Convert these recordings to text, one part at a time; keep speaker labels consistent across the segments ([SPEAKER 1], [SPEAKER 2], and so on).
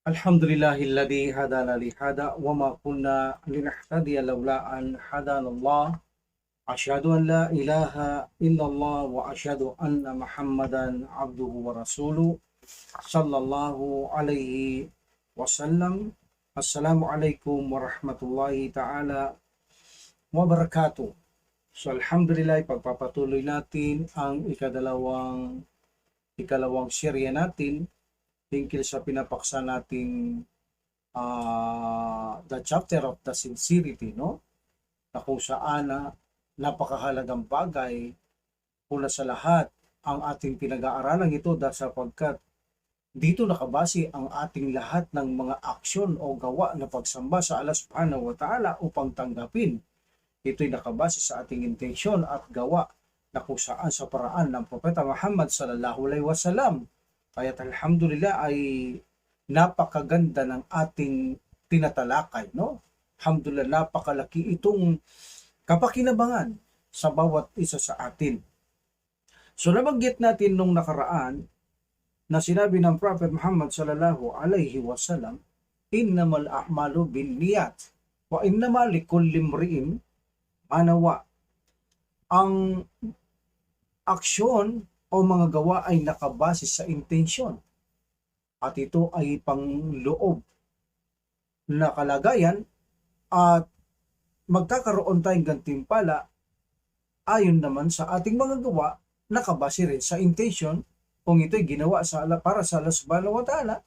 [SPEAKER 1] Alhamdulillahilladzi hadana li hada wa ma kunna linahtadiya laula an hadana Allah. Asyhadu an la ilaha illallah wa asyhadu anna Muhammadan abduhu wa rasuluh sallallahu alaihi wasallam. Assalamualaikum warahmatullahi taala wabarakatuh. So alhamdulillah, pagpapatuloy natin ang ikalawang serye natin tungkol sa pinapaksa nating the chapter of the sincerity, no? Na kung saan napakahalagang bagay una sa lahat ang ating pinag-aaralan ito dahil sapagkat dito nakabase ang ating lahat ng mga aksyon o gawa na pagsamba sa Allah subhanahu wa ta'ala upang tanggapin. Ito'y nakabase sa ating intensyon at gawa na kung saan sa paraan ng Propeta Muhammad sallallahu alaihi wasallam. Kaya't alhamdulillah ay napakaganda ng ating tinatalakay, no? Alhamdulillah, napakalaki itong kapakinabangan sa bawat isa sa atin. So nabanggit natin nung nakaraan na sinabi ng Prophet Muhammad sallallahu alaihi wasallam, innamal a'malu binniyat wa innamal likulli imri'in ma nawa. Ang aksyon o mga gawa ay nakabase sa intensyon at ito ay pangloob na kalagayan at magkakaroon tayong gantimpala ayon naman sa ating mga gawa nakabase rin sa intensyon kung ito'y ginawa para sa Allah subhanahu wa ta'ala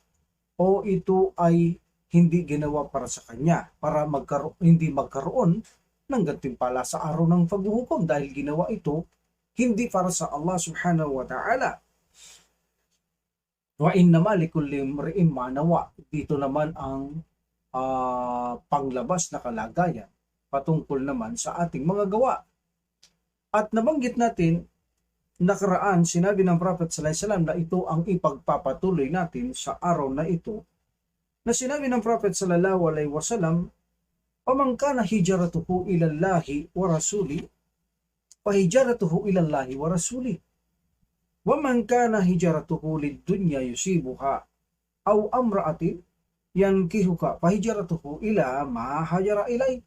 [SPEAKER 1] o ito ay hindi ginawa para sa Kanya para hindi magkaroon ng gantimpala sa araw ng paghuhukom dahil ginawa ito hindi para sa Allah subhanahu wa ta'ala. Wa innama likulli imri'in ma nawa. Dito naman ang panglabas na kalagayan patungkol naman sa ating mga gawa. At nabanggit natin nakaraan, sinabi ng Prophet sallallahu alaihi wasallam na ito ang ipagpapatuloy natin sa araw na ito, na sinabi ng Prophet sallallahu alaihi wasallam, "Faman kana hijratuhu ila Allahi wa rasuli, fa hijratuhu ila Allahi wa rasuli. Wa man kana hijratuhu lid-dunya yusibuha aw amra'atin yankihuka, fa hijratuhu ila ma hajara ilay."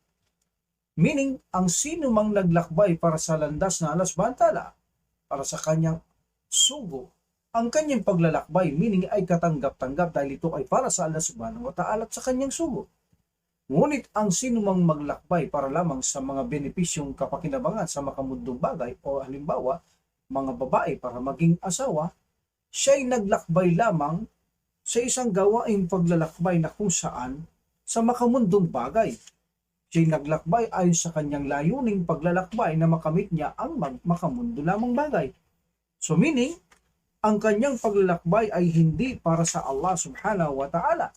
[SPEAKER 1] Meaning, ang sino mang naglakbay para sa landas na Allah subhanahu wa ta'ala, para sa kanyang sugo, ang kanyang paglalakbay, meaning ay katanggap-tanggap dahil ito ay para sa Allah subhanahu wa ta'ala at sa kanyang sugo. Ngunit ang sino mang maglakbay para lamang sa mga benepisyong kapakinabangan sa makamundong bagay o halimbawa, mga babae para maging asawa, siya'y naglakbay lamang sa isang gawaing paglalakbay na kung saan sa makamundong bagay. Siya'y naglakbay ayon sa kanyang layuning paglalakbay na makamit niya ang makamundo lamang bagay. So meaning, ang kanyang paglalakbay ay hindi para sa Allah subhanahu wa ta'ala,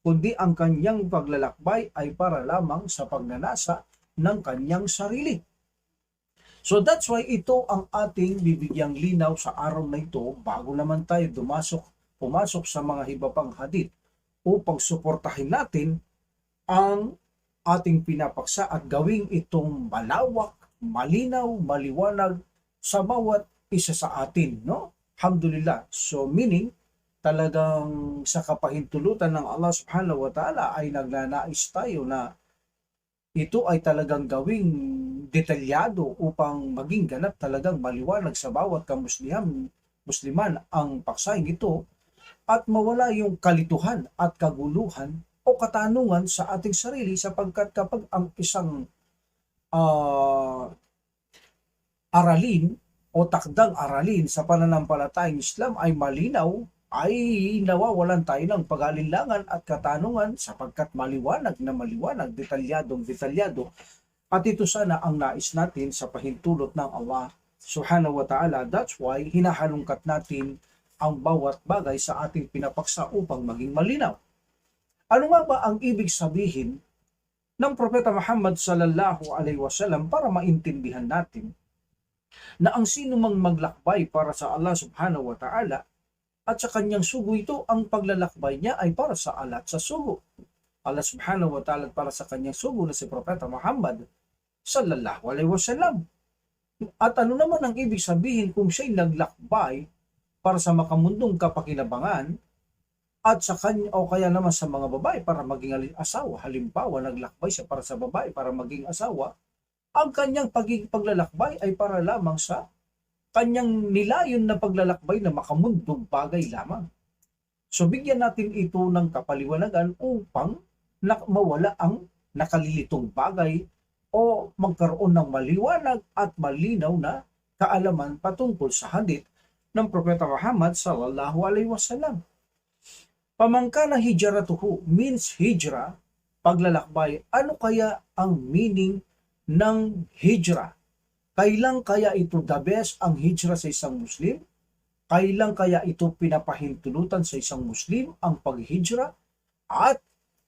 [SPEAKER 1] kundi ang kanyang paglalakbay ay para lamang sa pagnanasa ng kanyang sarili. So that's why ito ang ating bibigyang linaw sa araw na ito bago naman tayo pumasok sa mga iba pang hadith upang suportahin natin ang ating pinapaksa at gawing itong malawak, malinaw, maliwanag sa bawat isa sa atin, no? Alhamdulillah. So meaning, talagang sa kapahintulutan ng Allah subhanahu wa ta'ala ay nagnanais tayo na ito ay talagang gawing detalyado upang maging ganap talagang maliwanag sa bawat musliman ang paksahing ito at mawala yung kalituhan at kaguluhan o katanungan sa ating sarili sapagkat kapag ang isang aralin o takdang aralin sa pananampalatayang Islam ay malinaw, ay nawawalan tayo ng pag-alinlangan at katanungan sapagkat maliwanag, detalyado. At ito sana ang nais natin sa pahintulot ng Allah subhanahu wa ta'ala. That's why hinahalungkat natin ang bawat bagay sa ating pinapaksa upang maging malinaw. Ano nga ba ang ibig sabihin ng Propeta Muhammad sallallahu alaihi wasallam para maintindihan natin na ang sino mang maglakbay para sa Allah subhanahu wa ta'ala at sa kanyang sugo, ito ang paglalakbay niya ay para sa Allah at sa sugo. Allah subhanahu wa ta'ala para sa kanyang sugo na si Propeta Muhammad sallallahu alaihi wasallam. At ano naman ang ibig sabihin kung siya'y naglakbay para sa makamundong kapakinabangan At sa kanya, o kaya naman sa mga babae para maging asawa, halimbawa naglakbay siya para sa babae para maging asawa, ang kanyang pagiging paglalakbay ay para lamang sa kanyang nilayon na paglalakbay na makamundong bagay lamang. So bigyan natin ito ng kapaliwanagan upang mawala ang nakalilitong bagay o magkaroon ng maliwanag at malinaw na kaalaman patungkol sa hadith ng Propeta Muhammad sallallahu alaihi wasallam. Pamangkana hijratuhu means hijra, paglalakbay. Ano kaya ang meaning ng hijra? Kailan kaya ito the best ang hijra sa isang Muslim? Kailan kaya ito pinapahintulutan sa isang Muslim ang paghijra? At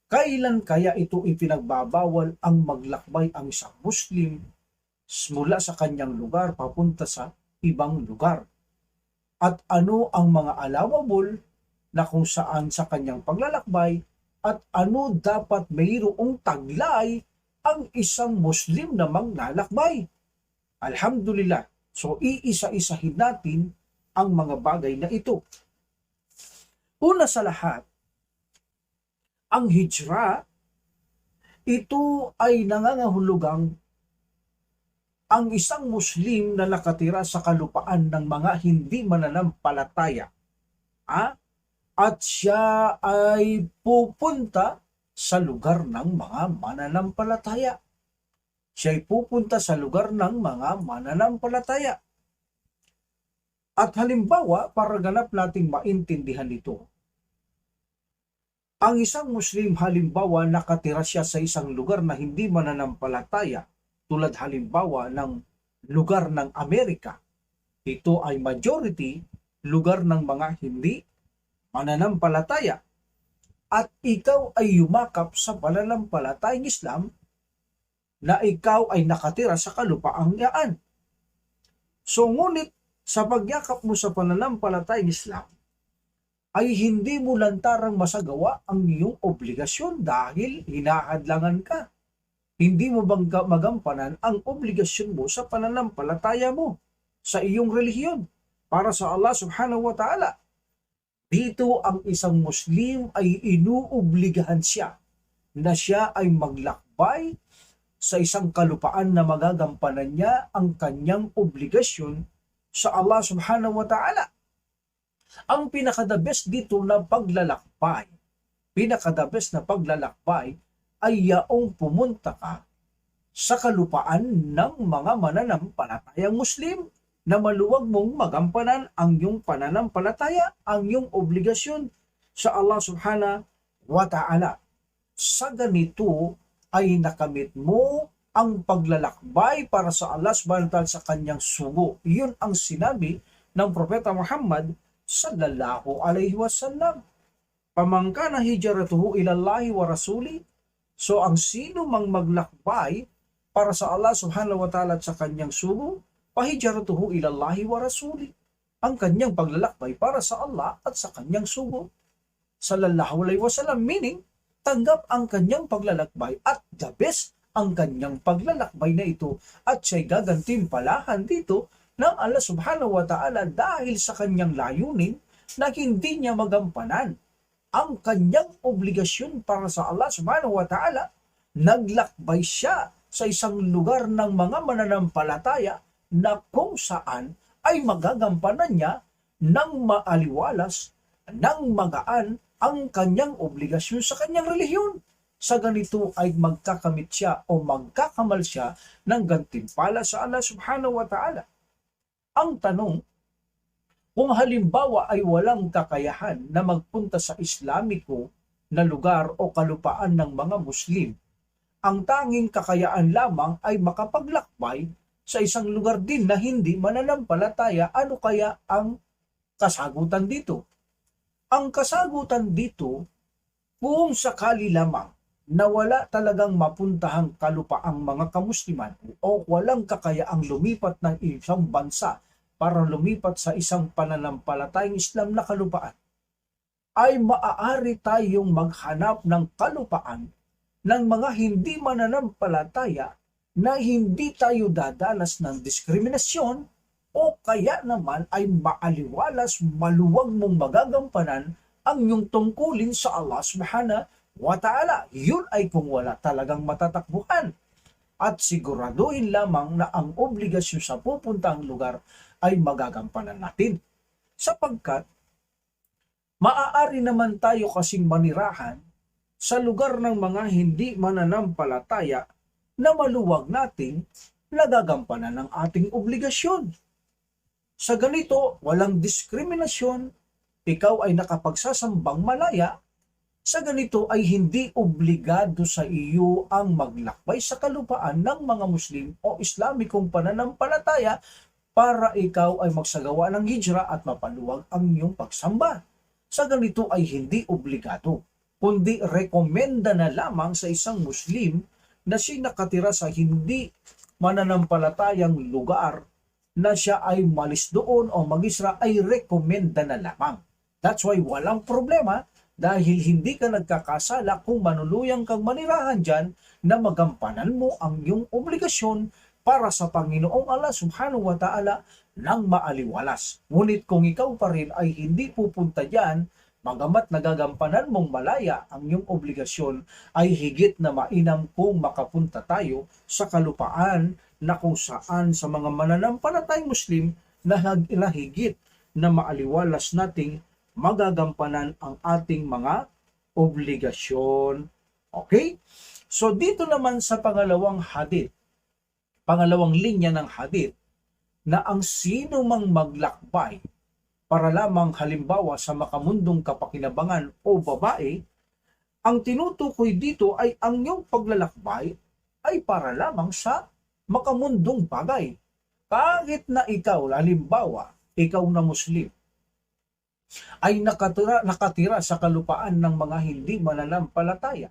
[SPEAKER 1] kailan kaya ito ipinagbabawal ang maglakbay ang isang Muslim mula sa kanyang lugar papunta sa ibang lugar? At ano ang mga allowable na kung saan sa kanyang paglalakbay at ano dapat mayroong taglay ang isang Muslim na maglalakbay? Alhamdulillah. So iisa-isahin natin ang mga bagay na ito. Una sa lahat, ang hijra, ito ay nangangahulugang ang isang Muslim na nakatira sa kalupaan ng mga hindi mananampalataya. At siya ay pupunta sa lugar ng mga mananampalataya. Siya ay pupunta sa lugar ng mga mananampalataya. At halimbawa, para ganap nating maintindihan ito, ang isang Muslim halimbawa nakatira siya sa isang lugar na hindi mananampalataya, tulad halimbawa ng lugar ng Amerika. Ito ay majority lugar ng mga hindi mananampalataya. At ikaw ay yumakap sa pananampalatayang Islam na ikaw ay nakatira sa kalupaang yaan. So ngunit sa pagyakap mo sa pananampalatayang Islam, ay hindi mo lantarang masagawa ang iyong obligasyon dahil hinahadlangan ka. Hindi mo bang magampanan ang obligasyon mo sa pananampalataya mo, sa iyong relihiyon, para sa Allah subhanahu wa ta'ala. Dito ang isang Muslim ay inuobligahan siya na siya ay maglakbay sa isang kalupaan na magagampanan niya ang kanyang obligasyon sa Allah subhanahu wa ta'ala. Ang pinaka-the best dito na paglalakbay, ay yaong pumunta ka sa kalupaan ng mga mananampalatayang Muslim na maluwag mong magampanan ang iyong pananampalataya, ang iyong obligasyon sa Allah subhanahu wa ta'ala. Sa ganito ay nakamit mo ang paglalakbay para sa Allah subhanahu wa ta'ala sa kanyang sugo. Iyon ang sinabi ng Propeta Muhammad sallallahu alaihi wasallam. Pamangkana hijratuhu ilallahi wa rasuli. So ang sino mang maglakbay para sa Allah subhanahu wa ta'ala at sa kanyang sugo, pahijratuhu ilallahi wa rasuli. Ang kanyang paglalakbay para sa Allah at sa kanyang sugo. Sallallahu alaihi wasallam, meaning tanggap ang kanyang paglalakbay at the best ang kanyang paglalakbay na ito at siya'y gagantimpalahan dito ng Allah subhanahu wa ta'ala dahil sa kanyang layunin na hindi niya magampanan ang kanyang obligasyon para sa Allah subhanahu wa ta'ala. Naglakbay siya sa isang lugar ng mga mananampalataya na kung saan ay magagampanan niya ng maaliwalas, ng magaan ang kanyang obligasyon sa kanyang relihiyon. Sa ganito ay magkakamit siya o magkakamal siya ng gantimpala sa Allah subhanahu wa ta'ala. Ang tanong, kung halimbawa ay walang kakayahan na magpunta sa Islamiko na lugar o kalupaan ng mga Muslim, ang tanging kakayaan lamang ay makapaglakbay sa isang lugar din na hindi mananampalataya, ano kaya ang kasagutan dito? Ang kasagutan dito, kung sakali lamang na wala talagang mapuntahang kalupaang mga kamusliman o walang kakayaang lumipat ng isang bansa para lumipat sa isang pananampalatayang Islam na kalupaan, ay maaari tayong maghanap ng kalupaan ng mga hindi mananampalataya na hindi tayo dadanas ng diskriminasyon o kaya naman ay maaliwalas, maluwag mong magagampanan ang iyong tungkulin sa Allah subhanahu wa ta'ala. Yun ay kung wala talagang matatakbuhan. At siguraduhin lamang na ang obligasyon sa pupuntang lugar ay magagampanan natin. Sapagkat, maaari naman tayo kasing manirahan sa lugar ng mga hindi mananampalataya na maluwag nating nagagampanan ng ating obligasyon. Sa ganito, walang diskriminasyon, ikaw ay nakapagsasambang malaya, sa ganito ay hindi obligado sa iyo ang maglakbay sa kalupaan ng mga Muslim o Islamikong pananampalataya para ikaw ay magsagawa ng hijra at mapaluwag ang iyong pagsamba. Sa ganito ay hindi obligado, kundi rekomenda na lamang sa isang Muslim na siya nakatira sa hindi mananampalatayang lugar na siya ay malis doon o mag-isra ay rekomenda na lamang. That's why walang problema dahil hindi ka nagkakasala kung manuluyang kang manirahan dyan na magampanan mo ang iyong obligasyon para sa Panginoong Allah subhanahu wa ta'ala ng maaliwalas. Ngunit kung ikaw pa rin ay hindi pupunta dyan, bagamat nagagampanan mong malaya ang iyong obligasyon, ay higit na mainam kung makapunta tayo sa kalupaan na kung saan sa mga mananampalatayang Muslim na higit na maaliwalas nating magagampanan ang ating mga obligasyon. Okay? So dito naman sa pangalawang linya ng hadith, na ang sino mang maglakbay para lamang halimbawa sa makamundong kapakinabangan o babae, ang tinutukoy dito ay ang iyong paglalakbay ay para lamang sa makamundong bagay. Kahit na ikaw, halimbawa, ikaw na Muslim, ay nakatira sa kalupaan ng mga hindi mananampalataya.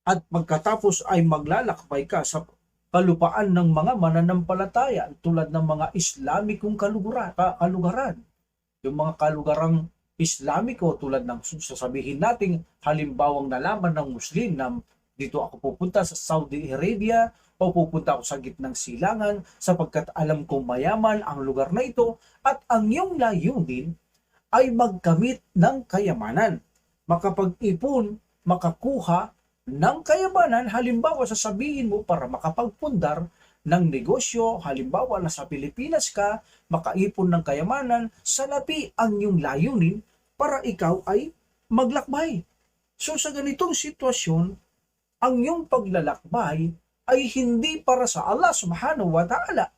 [SPEAKER 1] At pagkatapos ay maglalakbay ka sa kalupaan ng mga mananampalataya tulad ng mga Islamikong kalugaran. Yung mga kalugarang Islamiko tulad ng sasabihin nating halimbawang nalaman ng Muslim na dito ako pupunta sa Saudi Arabia o pupunta ako sa gitnang silangan sapagkat alam kong mayaman ang lugar na ito at ang iyong layunin ay magkamit ng kayamanan, makapag-ipon, makakuha ng kayamanan. Halimbawa, sasabihin mo para makapagpundar ng negosyo, halimbawa na sa Pilipinas ka, makaipon ng kayamanan, salapi ang iyong layunin para ikaw ay maglakbay. So sa ganitong sitwasyon, ang iyong paglalakbay ay hindi para sa Allah subhanahu wa ta'ala.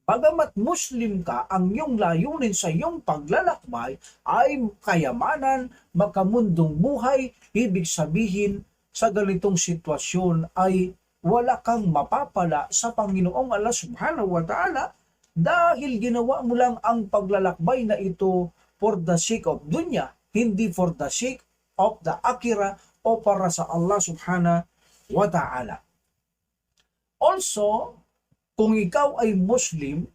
[SPEAKER 1] Bagamat Muslim ka, ang iyong layunin sa iyong paglalakbay ay kayamanan, makamundong buhay. Ibig sabihin, sa ganitong sitwasyon ay wala kang mapapala sa Panginoong Allah subhanahu wa ta'ala dahil ginawa mo lang ang paglalakbay na ito for the sake of dunya, hindi for the sake of the akhirah o para sa Allah subhanahu wa ta'ala. Also, kung ikaw ay Muslim,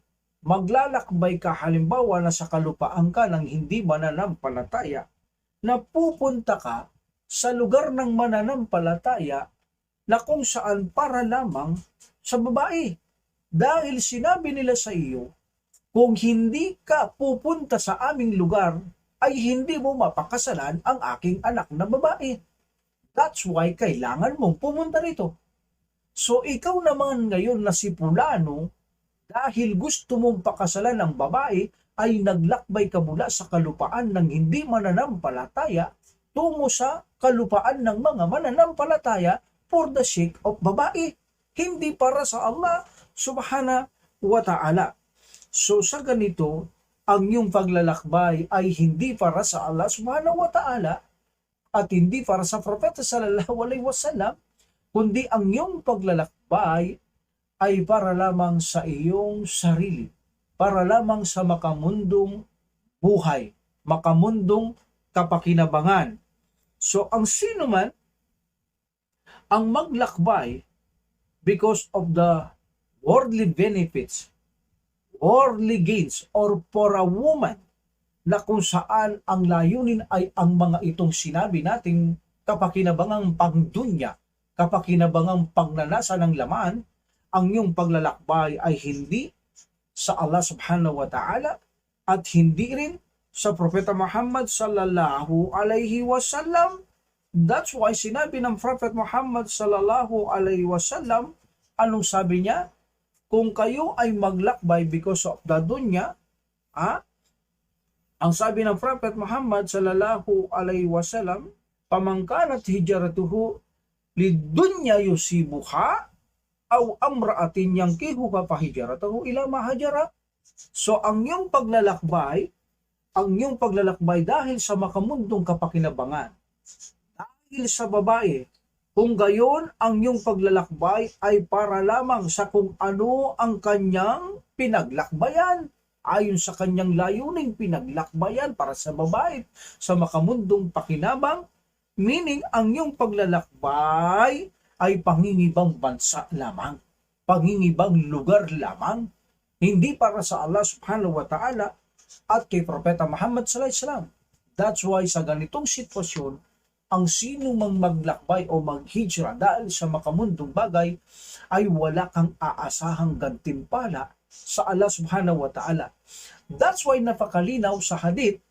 [SPEAKER 1] maglalakbay ka halimbawa na sa kalupaan ka ng hindi mananampalataya, na pupunta ka sa lugar ng mananampalataya na kung saan para lamang sa babae. Dahil sinabi nila sa iyo, kung hindi ka pupunta sa aming lugar, ay hindi mo mapakasalan ang aking anak na babae. That's why kailangan mong pumunta rito. So ikaw naman ngayon na si Pulano, dahil gusto mong pakasalan ng babae, ay naglakbay ka mula sa kalupaan ng hindi mananampalataya tungo sa kalupaan ng mga mananampalataya for the sake of babae, hindi para sa Allah subhanahu wa ta'ala. So sa ganito, ang iyong paglalakbay ay hindi para sa Allah subhanahu wa ta'ala at hindi para sa Propeta sallallahu alaihi wasallam, kundi ang iyong paglalakbay ay para lamang sa iyong sarili, para lamang sa makamundong buhay, makamundong kapakinabangan. So ang sino man ang maglakbay because of the worldly benefits, worldly gains, or for a woman na kung saan ang layunin ay ang mga itong sinabi nating kapakinabangang pangdunya, kapakinabangang pagnanasa ng laman, ang iyong paglalakbay ay hindi sa Allah subhanahu wa ta'ala at hindi rin sa Propeta Muhammad sallallahu alaihi wasallam. That's why sinabi ng Prophet Muhammad sallallahu alaihi wasallam, anong sabi niya? Kung kayo ay maglakbay because of the dunya, ang sabi ng Prophet Muhammad sallallahu alaihi wasallam, pamangkanat hijratuhu lidunya yusibuha aw amraatin yankihuha fahijratuhu ila mahajara. So ang iyong paglalakbay dahil sa makamundong kapakinabangan, dahil sa babae, kung gayon ang iyong paglalakbay ay para lamang sa kung ano ang kanyang pinaglakbayan. Ayon sa kanyang layuning pinaglakbayan para sa babae, sa makamundong pakinabang, meaning ang iyong paglalakbay ay pangingibang bansa lamang, pangingibang lugar lamang, hindi para sa Allah subhanahu wa ta'ala at kay Propeta Muhammad sallallahu alaihi wasallam. That's why sa ganitong sitwasyon, ang sino mang maglakbay o maghijra dahil sa makamundong bagay ay wala kang aasahang gantimpala sa Allah subhanahu wa ta'ala. That's why napakalinaw sa hadith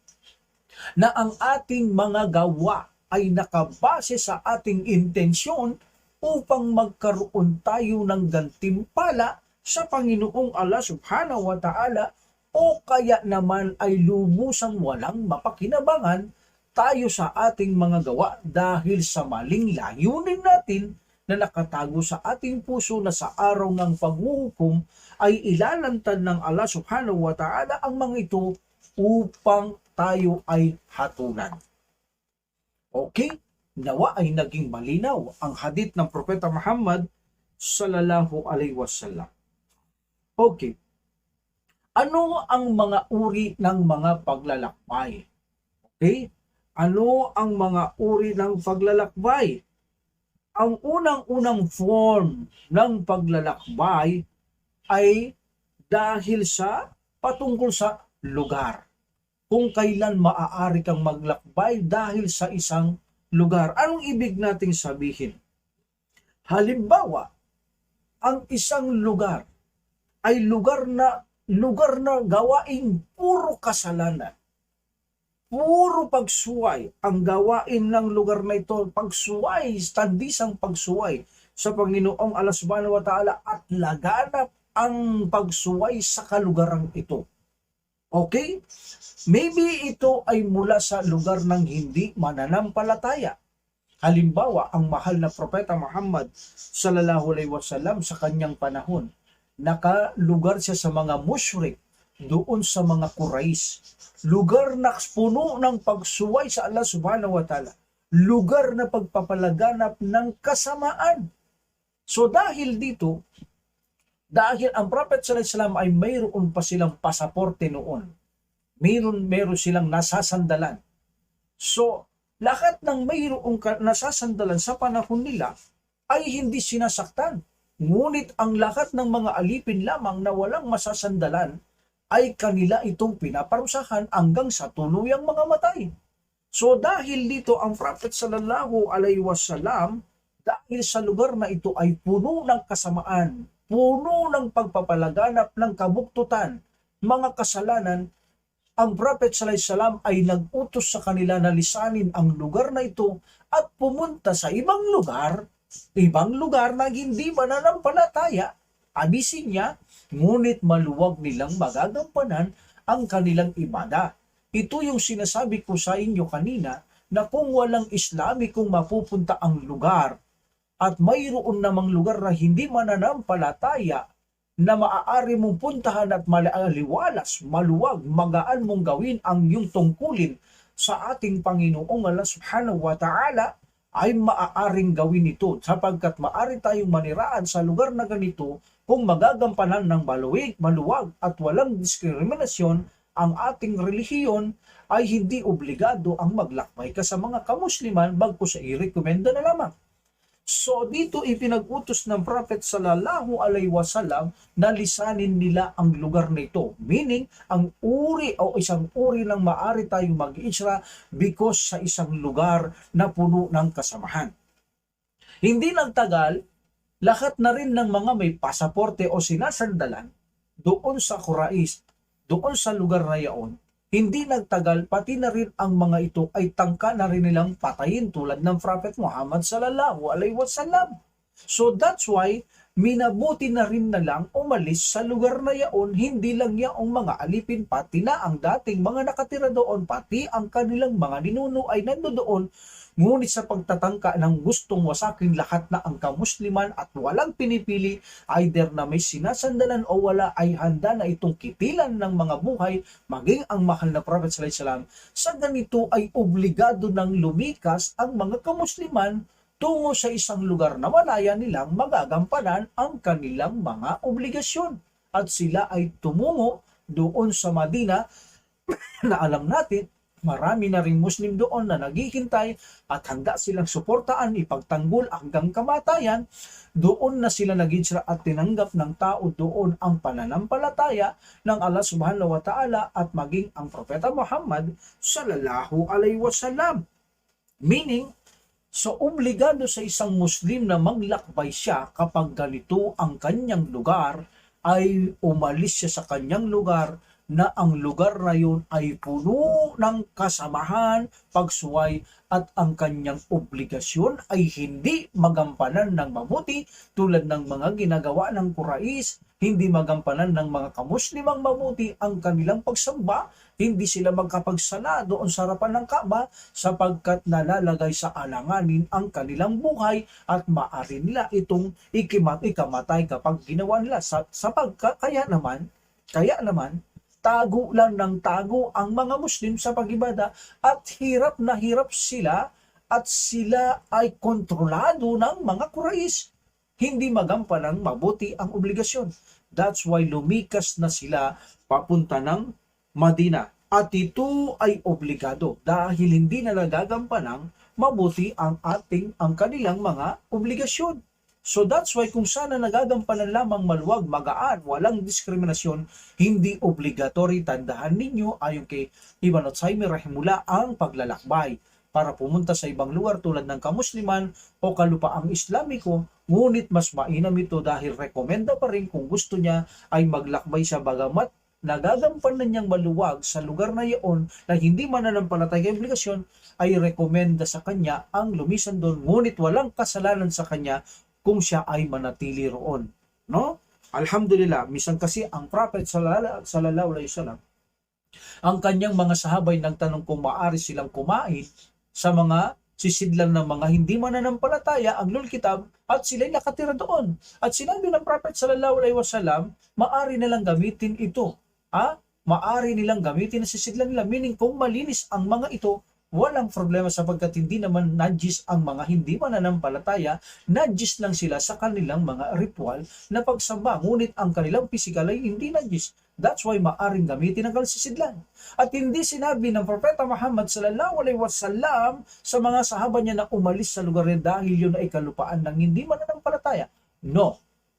[SPEAKER 1] na ang ating mga gawa ay nakabase sa ating intensyon upang magkaroon tayo ng gantimpala sa Panginoong Allah subhanahu wa ta'ala, o kaya naman ay lubusang walang mapakinabangan tayo sa ating mga gawa dahil sa maling layunin natin na nakatago sa ating puso na sa araw ng paghuhukom ay ilalantad ng Allah subhanahu wa ta'ala ang mga ito upang tayo ay hatulan. Okay? Nawa ay naging malinaw ang hadith ng Propeta Muhammad sallallahu alaihi wasallam. Okay. Ano ang mga uri ng mga paglalakbay? Okay? Ano ang mga uri ng paglalakbay? Ang unang-unang form ng paglalakbay ay dahil sa patungkol sa lugar. Kung kailan maaari kang maglakbay dahil sa isang lugar. Anong ibig nating sabihin? Halimbawa, ang isang lugar ay lugar na gawaing puro kasalanan. Puro pagsuway ang gawain ng lugar na ito, pagsuway, tandisang pagsuway sa Panginoong Allah subhanahu wa ta'ala at laganap ang pagsuway sa kalugarang ito. Okay? Maybe ito ay mula sa lugar ng hindi mananampalataya. Halimbawa, ang mahal na Propeta Muhammad sallallahu alaihi wasallam sa kanyang panahon, nakalugar siya sa mga musyrik, doon sa mga Quraysh. Lugar na puno ng pagsuway sa Allah subhanahu wa ta'ala. Lugar na pagpapalaganap ng kasamaan. So dahil dito, dahil ang Prophet sallallahu alaihi wasallam ay mayroon pa silang pasaporte noon. Mayroon silang nasasandalan. So lahat ng mayroong nasasandalan sa panahon nila ay hindi sinasaktan. Ngunit ang lahat ng mga alipin lamang na walang masasandalan ay kanila itong pinaparusahan hanggang sa tuluyang mga matay. So dahil dito ang Prophet sallallahu alaihi wasallam, dahil sa lugar na ito ay puno ng kasamaan, puno ng pagpapalaganap ng kabuktutan, mga kasalanan, ang Prophet sallallahu alaihi wasallam ay nag-utos sa kanila na lisanin ang lugar na ito at pumunta sa ibang lugar na hindi mananampalataya, abisin niya, ngunit maluwag nilang magagampanan ang kanilang ibada. Ito yung sinasabi ko sa inyo kanina na kung walang Islami kung mapupunta ang lugar at mayroon namang lugar na hindi mananampalataya na maaari mong puntahan at maliwalas, maluwag, magaan mong gawin ang iyong tungkulin sa ating Panginoong Allah subhanahu wa ta'ala, ay maaaring gawin ito sapagkat maaari tayong maniraan sa lugar na ganito kung magagampanan ng maluwag at walang diskriminasyon ang ating relihiyon, ay hindi obligado ang maglakbay ka sa mga kamusliman bagkus sa i-rekomenda na lamang. So dito ipinag-utos ng Prophet sallallahu alaihi wasallam na lisanin nila ang lugar na ito. Meaning, ang uri o isang uri ng maaari tayong mag-isra because sa isang lugar na puno ng kasamahan. Hindi nagtagal, lahat na rin ng mga may pasaporte o sinasandalan doon sa Quraysh, doon sa lugar na yaon, Hindi nagtagal, pati na rin ang mga ito ay tangka na rin nilang patayin tulad ng Prophet Muhammad sallallahu alaihi wasallam. So that's why minabuti na rin na lang umalis sa lugar na yaon, hindi lang yaong mga alipin, pati na ang dating mga nakatira doon, pati ang kanilang mga ninuno ay nandoon. Ngunit sa pagtatangka ng gustong wasakin lahat na ang kamusliman at walang pinipili, either na may sinasandalan o wala, ay handa na itong kipilan ng mga buhay, maging ang mahal na Prophet sallallahu alaihi wasallam. Sa ganito ay obligado ng lumikas ang mga kamusliman tungo sa isang lugar na malaya nilang magagampanan ang kanilang mga obligasyon. At sila ay tumungo doon sa Madina na alam natin, marami na ring Muslim doon na naghihintay at handa silang suportaan, ipagtanggol hanggang kamatayan. Doon na sila naghihintay at tinanggap ng tao doon ang pananampalataya ng Allah subhanahu wa ta'ala at maging ang Propeta Muhammad sallallahu alaihi wasallam. Meaning, so obligado sa isang Muslim na maglakbay siya kapag ganito ang kanyang lugar, ay umalis siya sa kanyang lugar na ang lugar na yun ay puno ng kasamahan, pagsuway, at ang kanyang obligasyon ay hindi magampanan ng mabuti tulad ng mga ginagawa ng Quraysh, hindi magampanan ng mga kamuslimang mabuti ang kanilang pagsamba, hindi sila magkapagsala doon sa harapan ng Kaaba sapagkat nalalagay sa alanganin ang kanilang buhay at maaari nila itong ikamatay kapag ginawa nila. Sapagkat kaya naman, tago lang ng tago ang mga Muslim sa pag-ibada at hirap na hirap sila at sila ay kontrolado ng mga Quraysh. Hindi magampanan mabuti ang obligasyon. That's why lumikas na sila papunta ng Madina. At ito ay obligado dahil hindi na nagagampanan mabuti ang kanilang mga obligasyon. So that's why kung sana nagagampanan lamang maluwag, magaan, walang diskriminasyon, hindi obligatory, tandaan ninyo ayon kay Ibn Uthaymeen rahimullah ang paglalakbay para pumunta sa ibang lugar tulad ng kamusliman o kalupaang Islamiko, ngunit mas mainam ito dahil rekomenda pa rin kung gusto niya ay maglakbay siya bagamat nagagampanan niyang maluwag sa lugar na iyon na hindi mananampalatay kay obligasyon, ay rekomenda sa kanya ang lumisan doon, ngunit walang kasalanan sa kanya kung siya ay manatili roon. No? Alhamdulillah, minsan kasi ang Prophet sallallahu alaihi wasallam, ang kanyang mga sahabay nagtanong kung maaari silang kumain sa mga sisidlan ng mga hindi mananampalataya, ang Ahlul Kitab, at sila'y nakatira doon. At sinabi ng Prophet sallallahu alaihi wasallam, maaari nilang gamitin ito. Maaari nilang gamitin ang sisidlan nila. Meaning, kung malinis ang mga ito, walang problema sapagkat hindi naman najis ang mga hindi mananampalataya, najis lang sila sa kanilang mga ritual na pagsamba, ngunit ang kanilang physical ay hindi najis. That's why maaring gamitin ang kalsisidlan. At hindi sinabi ng Propeta Muhammad sallallahu alaihi wasallam sa mga sahaba niya na umalis sa lugar niya dahil yun ay kalupaan ng hindi mananampalataya. No.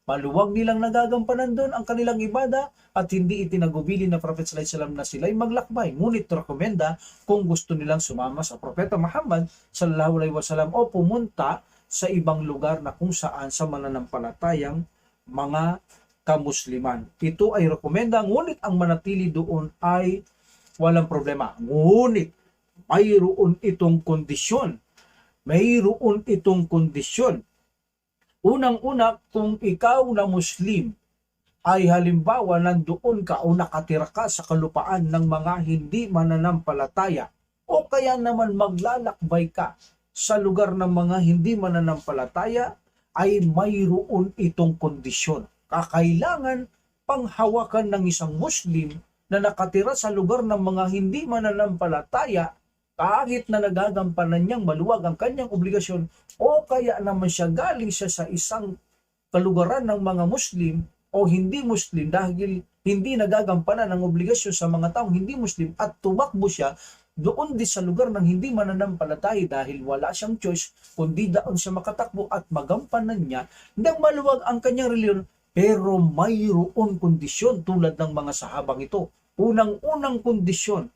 [SPEAKER 1] Maluwag nilang nagagampanan doon ang kanilang ibada at hindi itinagubili ng Prophet sallallahu alaihi wasallam na sila'y maglakbay. Ngunit rekomenda kung gusto nilang sumama sa Propeta Muhammad sallallahu alaihi wasallam o pumunta sa ibang lugar na kung saan sa mananampalatayang mga kamusliman. Ito ay rekomenda, ngunit ang manatili doon ay walang problema. Ngunit mayroon itong kondisyon. Mayroon itong kondisyon. Unang-una, kung ikaw na Muslim ay halimbawa nandoon ka o nakatira ka sa kalupaan ng mga hindi mananampalataya o kaya naman maglalakbay ka sa lugar ng mga hindi mananampalataya, ay mayroon itong kondisyon. Kakailangan panghawakan ng isang Muslim na nakatira sa lugar ng mga hindi mananampalataya kahit na nagagampanan niyang maluwag ang kanyang obligasyon o kaya naman siya galing siya sa isang kalugaran ng mga Muslim o hindi Muslim dahil hindi nagagampanan ng obligasyon sa mga taong hindi Muslim at tumakbo siya doon din sa lugar ng hindi mananampalataya dahil wala siyang choice kundi doon siya makatakbo at magampanan niya nang maluwag ang kanyang reliyon, pero mayroon kondisyon tulad ng mga sahabang ito. Unang-unang kondisyon,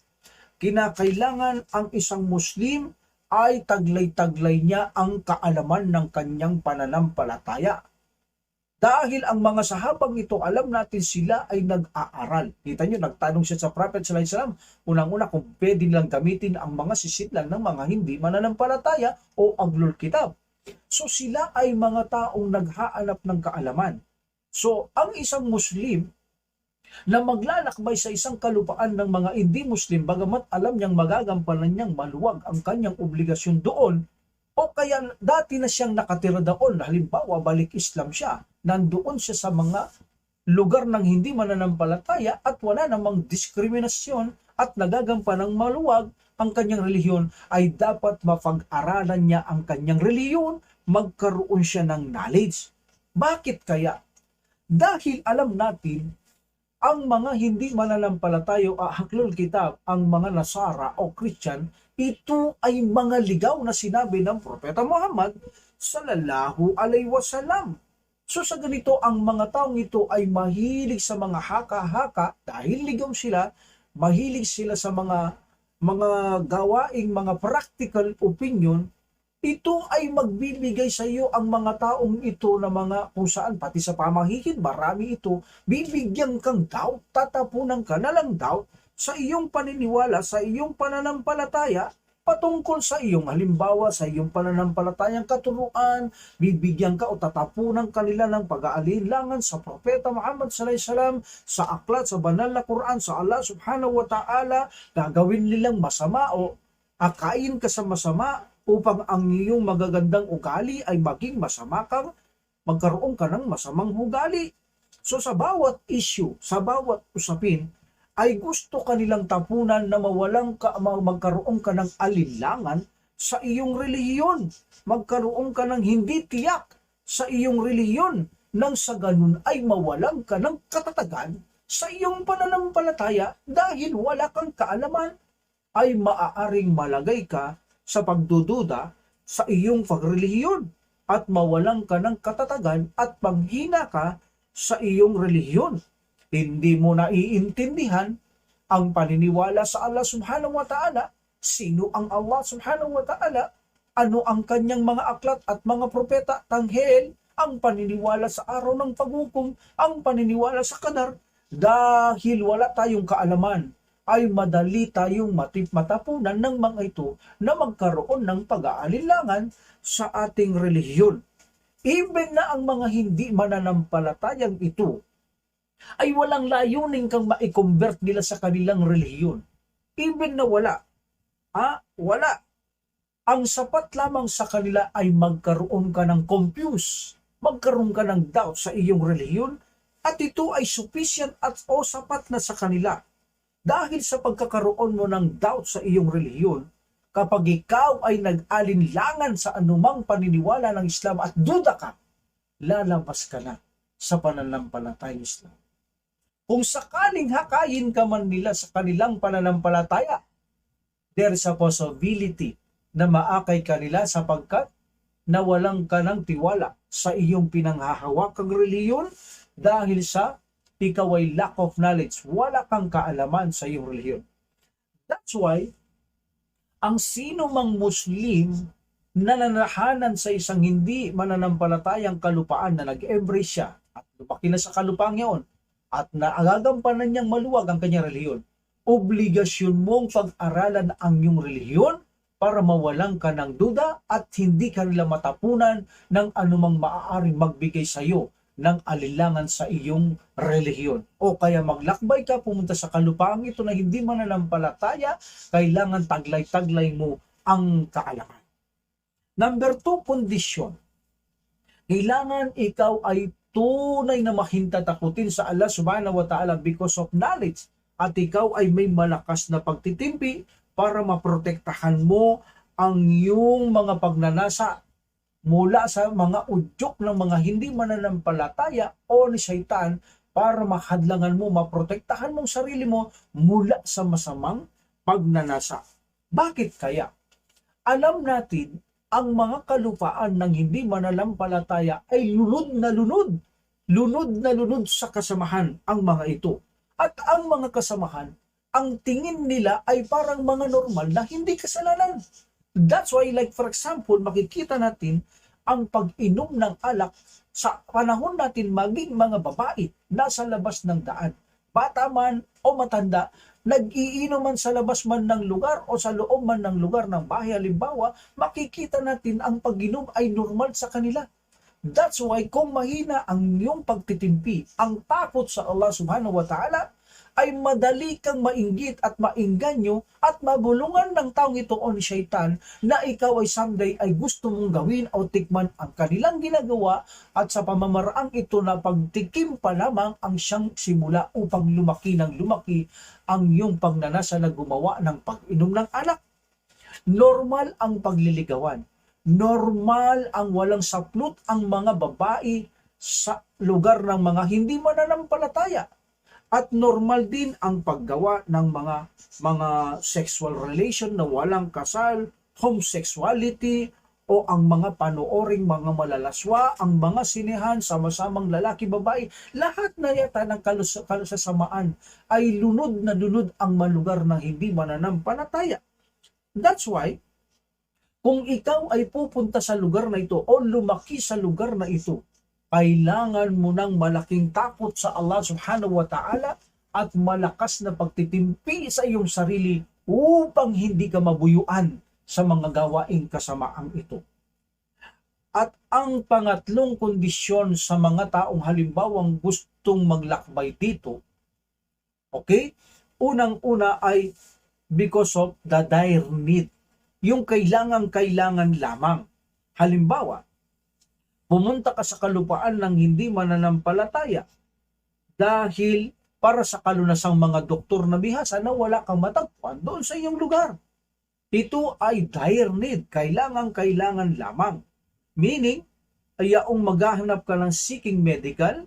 [SPEAKER 1] kinakailangan ang isang Muslim ay taglay-taglay niya ang kaalaman ng kanyang pananampalataya. Dahil ang mga sahabang ito, alam natin sila ay nag-aaral. Kita nyo, nagtanong siya sa Prophet sallallahu alaihi wasallam, unang-una kung pwede nilang gamitin ang mga sisidlan ng mga hindi mananampalataya o ahlul kitab. So sila ay mga taong naghahanap ng kaalaman. So ang isang Muslim na maglalakbay sa isang kalupaan ng mga hindi Muslim, bagamat alam niyang magagampanan niyang maluwag ang kanyang obligasyon doon, o kaya dati na siyang nakatira doon, halimbawa balik Islam siya, nandoon siya sa mga lugar ng hindi mananampalataya at wala namang diskriminasyon at nagagampan ng maluwag ang kanyang relihiyon, ay dapat mapag-aralan niya ang kanyang relihiyon, magkaroon siya ng knowledge. Bakit kaya? Dahil alam natin, ang mga hindi mananampalataya o ahlul kitab, ang mga Nasara o Christian, ito ay mga ligaw na sinabi ng Propeta Muhammad sallallahu alaihi wasallam. So sa ganito, ang mga taong ito ay mahilig sa mga haka-haka dahil ligaw sila, mahilig sila sa mga gawaing mga practical opinion. Ito ay magbibigay sa iyo ang mga taong ito na mga kung saan pati sa pamahiin, marami ito, bibigyan kang doubt, tatapunan ka na lang doubt sa iyong paniniwala, sa iyong pananampalataya, patungkol sa iyong halimbawa, sa iyong pananampalatayang katuruan, bibigyan ka o tatapunan kanila ng pag-aalinlangan sa Propeta Muhammad sallallahu alaihi wasallam, sa aklat, sa banal na Quran, sa Allah subhanahu wa ta'ala, gagawin nilang masama o akayin ka sa masama, upang ang iyong magagandang ugali ay maging masama kang magkaroon ka ng masamang ugali. So sa bawat issue, sa bawat usapin, ay gusto kanilang tapunan na magkaroon ka ng alinlangan sa iyong relihiyon. Magkaroon ka ng hindi tiyak sa iyong relihiyon nang sa ganun ay mawalan ka ng katatagan sa iyong pananampalataya dahil wala kang kaalaman, ay maaaring malagay ka sa pagdududa sa iyong pagrelihiyon at mawalan ka ng katatagan at panghina ka sa iyong relihiyon. Hindi mo naiintindihan ang paniniwala sa Allah subhanahu wa ta'ala. Sino ang Allah subhanahu wa ta'ala? Ano ang kanyang mga aklat at mga propeta, tanghel, ang paniniwala sa araw ng paghukom, ang paniniwala sa qadar. Dahil wala tayong kaalaman, ay madali tayong matapunan ng mga ito na magkaroon ng pag-aalinlangan sa ating relihiyon. Even na ang mga hindi mananampalatayang ito ay walang layunin kang ma-convert nila sa kanilang relihiyon. Even na wala. Wala. Ang sapat lamang sa kanila ay magkaroon ka ng confuse, magkaroon ka ng doubt sa iyong relihiyon, at ito ay sufficient at o sapat na sa kanila. Dahil sa pagkakaroon mo ng doubt sa iyong relihiyon, kapag ikaw ay nag-alinlangan sa anumang paniniwala ng Islam at duda ka, lalabas ka na sa pananampalatayang Islam. Kung sakaling hakayin ka man nila sa kanilang pananampalataya, there is a possibility na maakay ka nila sapagkat nawalan ka ng tiwala sa iyong pinanghahawakang relihiyon dahil sa ikaw ay lack of knowledge, wala kang kaalaman sa iyong relihiyon. That's why, ang sino mang Muslim na nananahanan sa isang hindi mananampalatayang kalupaan na nag-embrace siya at lumaki na sa kalupaan yun at naagagampanan niyang maluwag ang kanyang relihiyon, obligasyon mong pag-aralan ang iyong relihiyon para mawalan ka ng duda at hindi ka nila matapunan ng anumang maaaring magbigay sa iyo ng alinlangan sa iyong relihiyon. O kaya maglakbay ka, pumunta sa kalupaang ito na hindi mananampalataya, kailangan taglay-taglay mo ang kaalaman. Number 2, kondisyon. Kailangan ikaw ay tunay na mahintatakutin sa Allah subhanahu wa ta'ala because of knowledge, at ikaw ay may malakas na pagtitimpi para maprotektahan mo ang iyong mga pagnanasa mula sa mga udyok ng mga hindi mananampalataya o ni Satan, para mahadlangan mo, maprotektahan mong sarili mo mula sa masamang pagnanasa. Bakit kaya? Alam natin, ang mga kalupaan ng hindi mananampalataya ay lunod na lunod sa kasamahan ang mga ito. At ang mga kasamahan, ang tingin nila ay parang mga normal na hindi kasalanan. That's why, like for example, makikita natin ang pag-inom ng alak sa panahon natin, maging mga babae nasa labas ng daan, bata man o matanda, nag-iinom man sa labas man ng lugar o sa loob man ng lugar ng bahay, halimbawa, makikita natin ang pag-inom ay normal sa kanila. That's why kung mahina ang iyong pagtitimpi, ang takot sa Allah subhanahu wa ta'ala, ay madali kang mainggit at mainganyo at mabulungan ng taong ito o ni Shaitan na ikaw ay someday ay gusto mong gawin o tikman ang kanilang ginagawa, at sa pamamaraang ito na pagtikim pa lamang ang siyang simula upang lumaki ng lumaki ang iyong pagnanasa na gumawa ng pag-inom ng alak. Normal ang pagliligawan. Normal ang walang saplot ang mga babae sa lugar ng mga hindi mananampalataya. At normal din ang paggawa ng mga sexual relation na walang kasal, homosexuality, o ang mga panooring mga malalaswa, ang mga sinehan, sama-samang lalaki-babae, lahat na yata ng kalusasamaan ay lunod na lunod ang malugar ng hindi mananampalataya. That's why, kung ikaw ay pupunta sa lugar na ito o lumaki sa lugar na ito, kailangan mo ng malaking takot sa Allah subhanahu wa ta'ala at malakas na pagtitimpi sa iyong sarili upang hindi ka mabuyuan sa mga gawaing kasamaang ito. At ang pangatlong kondisyon sa mga taong halimbawang gustong maglakbay dito, okay? Unang-una ay because of the dire need. Yung kailangan lamang. Halimbawa, pumunta ka sa kalupaan ng hindi mananampalataya dahil para sa kalunasang mga doktor na bihasa na wala kang matagpuan doon sa iyong lugar. Ito ay dire need, kailangan lamang. Meaning, ayaong maghahanap ka ng seeking medical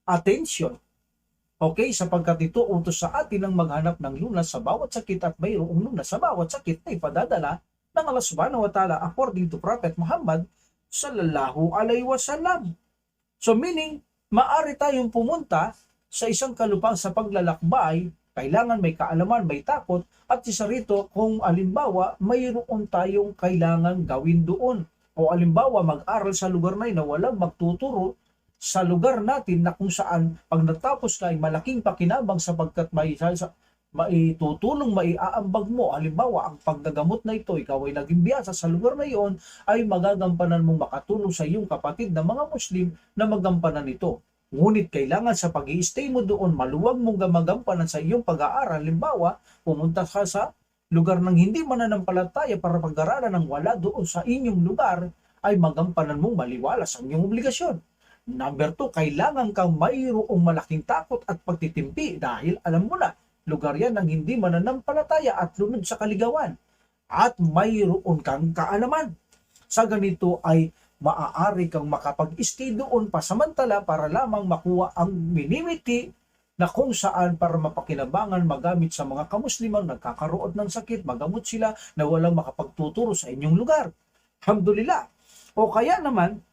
[SPEAKER 1] attention. Okay, sapagkat ito utos sa atin ang maghanap ng lunas sa bawat sakit at mayroong lunas sa bawat sakit na ipadadala ng Allah subhanahu wa ta'ala according to Prophet Muhammad sallallahu alaihi wasallam. So meaning, maari tayong pumunta sa isang kalupang sa paglalakbay, kailangan may kaalaman, may takot, at isa rito kung alimbawa mayroon tayong kailangan gawin doon. O alimbawa mag-aral sa lugar na yun na walang magtuturo sa lugar natin na kung saan pag natapos ka ay malaking pakinabang sapagkat maitutulong, maiaambag mo. Halimbawa, ang paggagamot na ito, ikaw ay naging biyasa sa lugar na iyon, ay magagampanan mong makatulong sa iyong kapatid na mga Muslim na magampanan ito. Ngunit kailangan sa pag-i-stay mo doon, maluwag mong magampanan sa iyong pag-aaral. Halimbawa, pumunta ka sa lugar ng hindi mananampalataya para pag-aralan ng wala doon sa inyong lugar, ay magampanan mong maliwalas ang iyong obligasyon. Number 2, kailangan kang mayroong malaking takot at pagtitimpi dahil alam mo na, lugar yan ng hindi mananampalataya at lunod sa kaligawan. At mayroon kang kaalaman. Sa ganito ay maaari kang makapag-stay doon pasamantala para lamang makuha ang minimiti na kung saan para mapakinabangan magamit sa mga kamuslimang nagkakaroon ng sakit, magamot sila na walang makapagtuturo sa inyong lugar. Alhamdulillah. O kaya naman,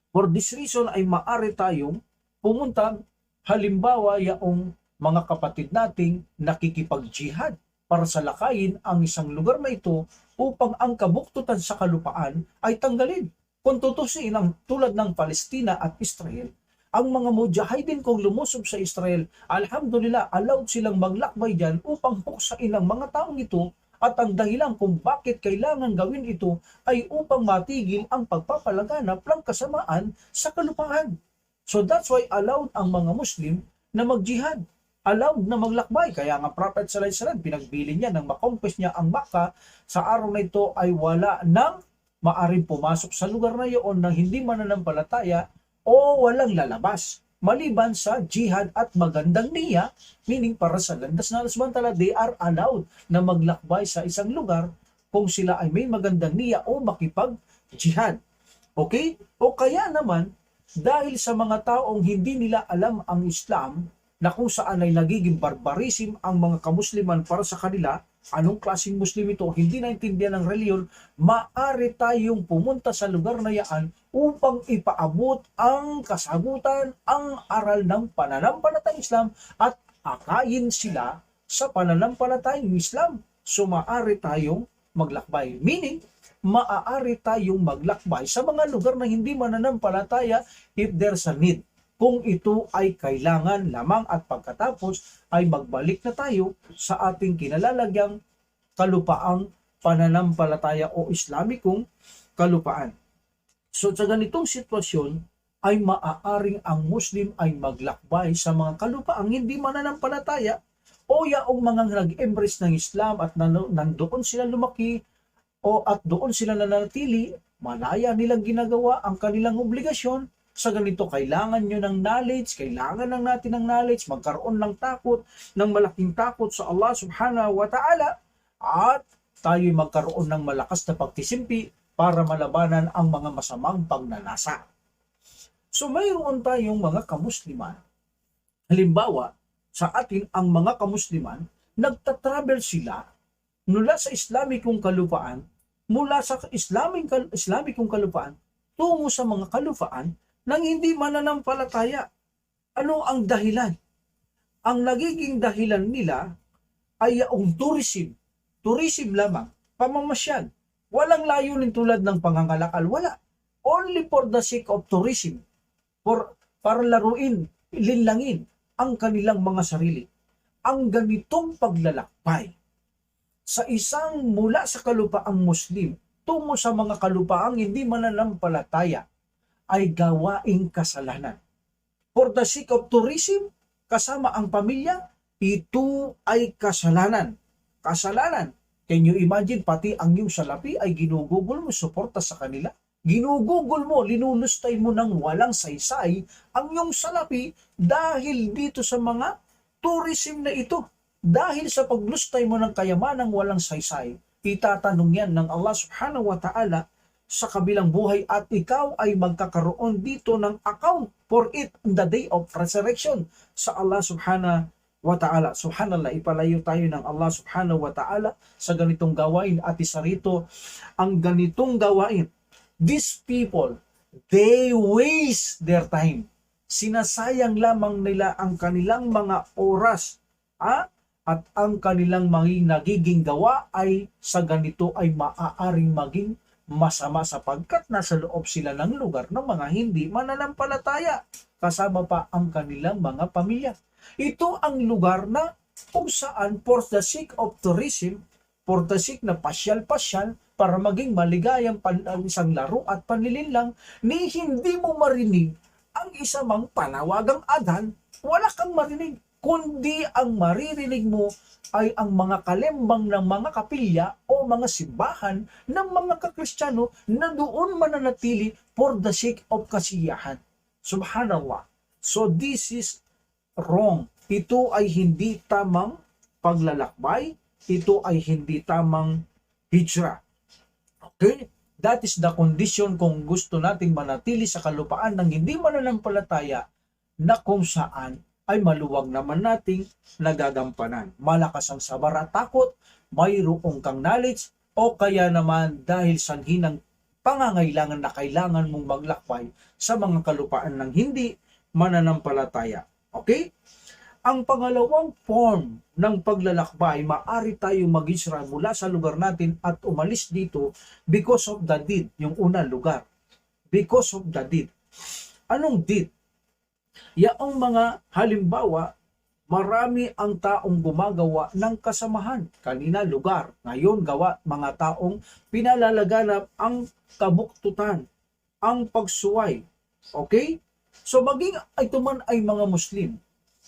[SPEAKER 1] for this reason ay maaari tayong pumunta, halimbawa yaong mga kapatid nating nakikipag-jihad para salakayin ang isang lugar na ito upang ang kabuktutan sa kalupaan ay tanggalin. Kung tutusin ang tulad ng Palestina at Israel, ang mga mujahidin kung lumusob sa Israel, alhamdulillah, allowed silang maglakbay dyan upang huksain ang mga taong ito, at ang dahilan kung bakit kailangan gawin ito ay upang matigil ang pagpapalaganap ng kasamaan sa kalupaan. So that's why allowed ang mga Muslim na mag-jihad, allowed na maglakbay. Kaya nga Prophet sallallahu alaihi wasallam, pinagbili niya nang makompes niya ang Makkah, sa araw na ito ay wala nang maaring pumasok sa lugar na iyon ng hindi mananampalataya o walang lalabas maliban sa jihad at magandang niya, meaning para sa landas na Allah, they are allowed na maglakbay sa isang lugar kung sila ay may magandang niya o makipag-jihad. Okay? O kaya naman, dahil sa mga taong hindi nila alam ang Islam, na kung saan ay nagiging barbarism ang mga kamusliman para sa kanila, anong klaseng Muslim ito, hindi naintindihan ng reliyon, maaari tayong pumunta sa lugar na yan upang ipaabot ang kasagutan, ang aral ng pananampalatayang Islam at akayin sila sa pananampalatayang Islam. So maaari tayong maglakbay. Meaning, maaari tayong maglakbay sa mga lugar na hindi mananampalataya if there's a need. Kung ito ay kailangan lamang at pagkatapos ay magbalik na tayo sa ating kinalalagyang kalupaang pananampalataya o Islamikong kalupaan. So sa ganitong sitwasyon ay maaaring ang Muslim ay maglakbay sa mga kalupaang hindi mananampalataya o yaong mga nag-embrace ng Islam at nandoon sila lumaki o at doon sila nanatili, malaya nilang ginagawa ang kanilang obligasyon. Sa ganito, kailangan nyo ng knowledge, kailangan ng natin ng knowledge, magkaroon ng takot, ng malaking takot sa Allah subhanahu wa ta'ala, at tayo'y magkaroon ng malakas na pagtisimpi para malabanan ang mga masamang pagnanasa. So mayroon tayong mga kamusliman. Halimbawa, sa atin ang mga kamusliman, nagtatravel sila mula sa Islamikong kalupaan, mula sa Islamikong kalupaan, tungo sa mga kalupaan nang hindi mananampalataya. Ano ang dahilan? Ang nagiging dahilan nila ay yung tourism. Tourism lamang, pamamasyal. Walang layunin tulad ng pangangalakal, wala. Only for the sake of tourism. Para laruin, linlangin ang kanilang mga sarili. Ang ganitong paglalakbay sa isang mula sa kalupaang Muslim tungo sa mga kalupaang hindi mananampalataya ay gawaing kasalanan. For the sake of tourism, kasama ang pamilya, ito ay kasalanan. Kasalanan. Can you imagine, pati ang iyong salapi ay ginugugol mo, suporta sa kanila? Ginugugol mo, linulustay mo ng walang saysay ang iyong salapi dahil dito sa mga tourism na ito. Dahil sa paglustay mo ng kayamanang walang saysay, itatanong yan ng Allah subhanahu wa ta'ala sa kabilang buhay at ikaw ay magkakaroon dito ng account for it in the day of resurrection sa Allah subhanahu wa ta'ala. Subhanallah, ipalayo tayo ng Allah subhanahu wa ta'ala sa ganitong gawain at isa rito ang ganitong gawain. These people, they waste their time. Sinasayang lamang nila ang kanilang mga oras at ang kanilang nagiging gawa ay sa ganito ay maaaring maging masama sapagkat nasa loob sila ng lugar ng mga hindi mananampalataya kasama pa ang kanilang mga pamilya. Ito ang lugar na kung saan for the sake of tourism, for the sake na pasyal-pasyal para maging maligayang isang laro at panlilinlang ni hindi mo marinig ang isa mang panawagang adan, wala kang marinig, kundi ang maririnig mo ay ang mga kalembang ng mga kapilya o mga simbahan ng mga kakristyano na doon mananatili for the sake of kasiyahan. Subhanallah. So this is wrong. Ito ay hindi tamang paglalakbay. Ito ay hindi tamang hijrah. Okay? That is the condition kung gusto nating manatili sa kalupaan ng hindi mananampalataya na kung saan ay maluwag naman nating nagagampanan. Malakas ang sabar at takot, mayroong kang knowledge, o kaya naman dahil sanhi ng pangangailangan na kailangan mong maglakbay sa mga kalupaan ng hindi mananampalataya. Okay? Ang pangalawang form ng paglalakbay, maaari tayong mag-isra mula sa lugar natin at umalis dito because of the deed. Yung unang lugar. Because of the deed. Anong deed? Yaong mga halimbawa, marami ang taong gumagawa ng kasamahan. Kanina lugar, ngayon gawa mga taong pinalalaganap ang kabuktutan, ang pagsuway. Okay? So maging ito man ay mga Muslim,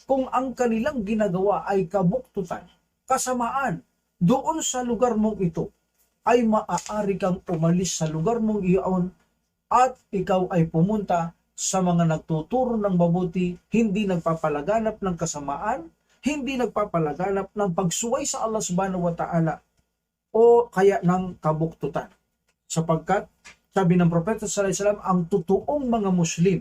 [SPEAKER 1] kung ang kanilang ginagawa ay kabuktutan, kasamaan, doon sa lugar mong ito, ay maaari kang umalis sa lugar mong iyon at ikaw ay pumunta sa mga nagtuturo ng mabuti, hindi nagpapalaganap ng kasamaan, hindi nagpapalaganap ng pagsuway sa Allah subhanahu wa ta'ala o kaya ng kabuktutan. Sapagkat, sabi ng Propeta sallallahu alaihi wasallam, ang totoong mga Muslim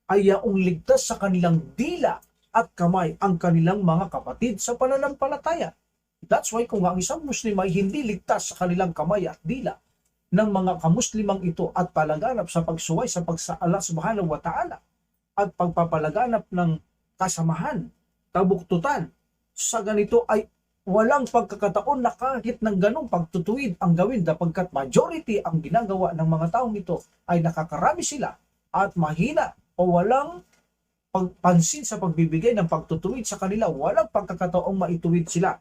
[SPEAKER 1] ay yaong ligtas sa kanilang dila at kamay ang kanilang mga kapatid sa pananampalataya. That's why kung ang isang Muslim ay hindi ligtas sa kanilang kamay at dila ng mga kamuslimang ito at palaganap sa pagsuway sa Allah subhanahu wa ta'ala at pagpapalaganap ng kasamahan, kabuktutan, sa ganito ay walang pagkakataon na kahit ng ganong pagtutuwid ang gawin sapagkat majority ang ginagawa ng mga taong ito ay nakakarami sila at mahina o walang pagpansin sa pagbibigay ng pagtutuwid sa kanila, walang pagkakataong maituwid sila.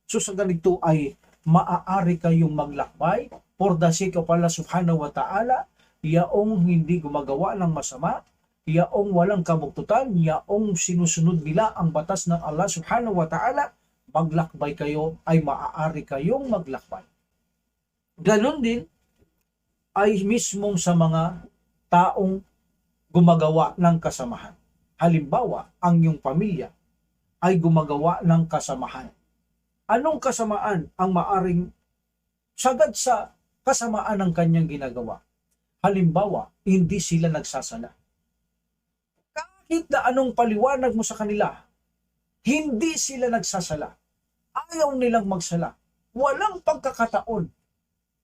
[SPEAKER 1] So sa ganito ay maaari kayong maglakbay for the sake of Allah subhanahu wa ta'ala, yaong hindi gumagawa ng masama, yaong walang kabuktutan, yaong sinusunod nila ang batas ng Allah subhanahu wa ta'ala, maglakbay kayo ay maaari kayong maglakbay. Ganon din ay mismong sa mga taong gumagawa ng kasamahan. Halimbawa, ang iyong pamilya ay gumagawa ng kasamahan. Anong kasamaan ang maaring sagad sa kasamaan ng kanyang ginagawa? Halimbawa, hindi sila nagsasala. Kahit na anong paliwanag mo sa kanila, hindi sila nagsasala. Ayaw nilang magsala. Walang pagkakataon.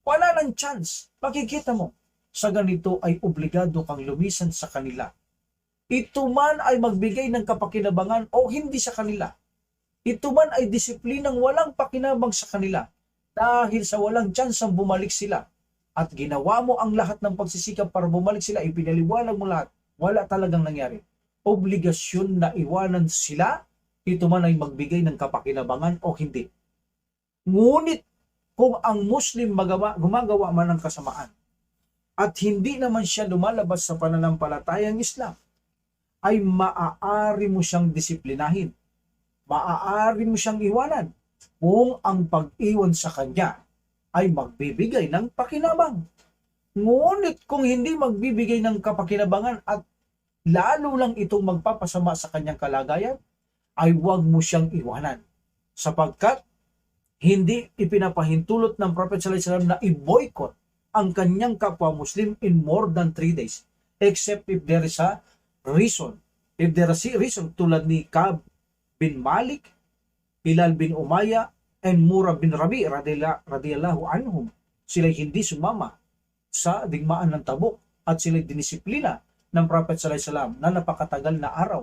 [SPEAKER 1] Wala ng chance. Makikita mo, sa ganito ay obligado kang lumisan sa kanila. Ito man ay magbigay ng kapakinabangan o hindi sa kanila. Ito man ay disiplinang walang pakinabang sa kanila dahil sa walang chance ang bumalik sila. At ginawa mo ang lahat ng pagsisikap para bumalik sila, ipinaliwanag mo lahat, wala talagang nangyari. Obligasyon na iwanan sila, ito man ay magbigay ng kapakinabangan o hindi. Ngunit kung ang Muslim gumagawa man ng kasamaan at hindi naman siya lumalabas sa pananampalatayang Islam, ay maaari mo siyang disiplinahin. Maaari mo siyang iwanan kung ang pag-iwan sa kanya ay magbibigay ng pakinabang. Ngunit kung hindi magbibigay ng kapakinabangan at lalo lang itong magpapasama sa kanyang kalagayan, ay huwag mo siyang iwanan. Sapagkat hindi ipinapahintulot ng Prophet sallallahu alaihi wasallam na i-boycott ang kanyang kapwa Muslim in more than 3 days. Except if there is a reason. If there is a reason tulad ni Ka'b bin Malik, Hilal bin Umayya, and Murrah bin Rabi radiyallahu anhum. Sila'y hindi sumama sa digmaan ng Tabuk at sila'y dinisiplina ng Prophet sallallahu alaihi wasallam na napakatagal na araw.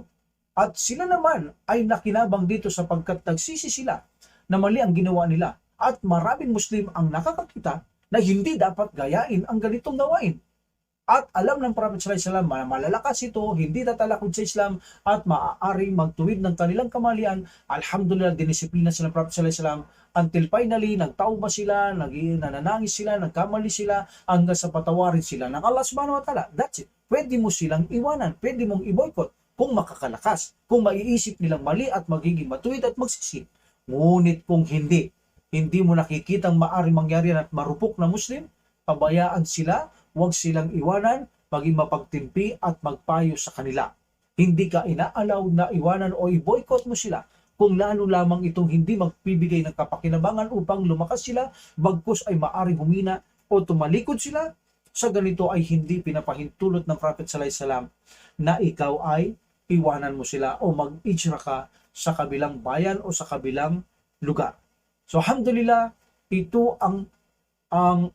[SPEAKER 1] At sila naman ay nakinabang dito sapagkat nagsisi sila na mali ang ginawa nila. At maraming Muslim ang nakakakita na hindi dapat gayain ang ganitong gawain. At alam ng Prophet sallallahu alaihi wasallam na malalakas ito, hindi tatalakod sa Islam at maaaring magtuwid ng kanilang kamalian. Alhamdulillah, dinisiplina sila ng Prophet sallallahu alaihi wasallam until finally nagtauba sila, nananangis sila, nagkamali sila hanggang sa patawarin sila ng Allah subhanahu wa ta'ala. That's it. Pwede mo silang iwanan, pwede mong i-boycott kung makakalakas, kung maiisip nilang mali at magiging matuwid at magsisi. Ngunit kung hindi mo nakikitang maaari mangyari at marupok na Muslim, pabayaan sila, huwag silang iwanan, maging mapagtimpi at magpayo sa kanila. Hindi ka inaalaw na iwanan o i-boycott mo sila kung lalo lamang itong hindi magbibigay ng kapakinabangan upang lumakas sila, bagkus ay maaring humina o tumalikod sila. Sa ganito ay hindi pinapahintulot ng Prophet sallallahu alaihi wasallam na ikaw ay iwanan mo sila o mag-ijra ka sa kabilang bayan o sa kabilang lugar. So alhamdulillah, ito ang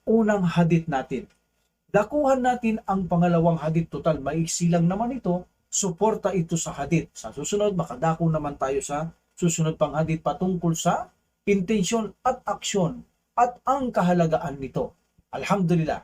[SPEAKER 1] unang hadith natin. Dakuhan natin ang pangalawang hadith, total maiksi lang naman ito, suporta ito sa hadith. Sa susunod, makadako naman tayo sa susunod pang hadith patungkol sa intensyon at aksyon at ang kahalagaan nito. Alhamdulillah.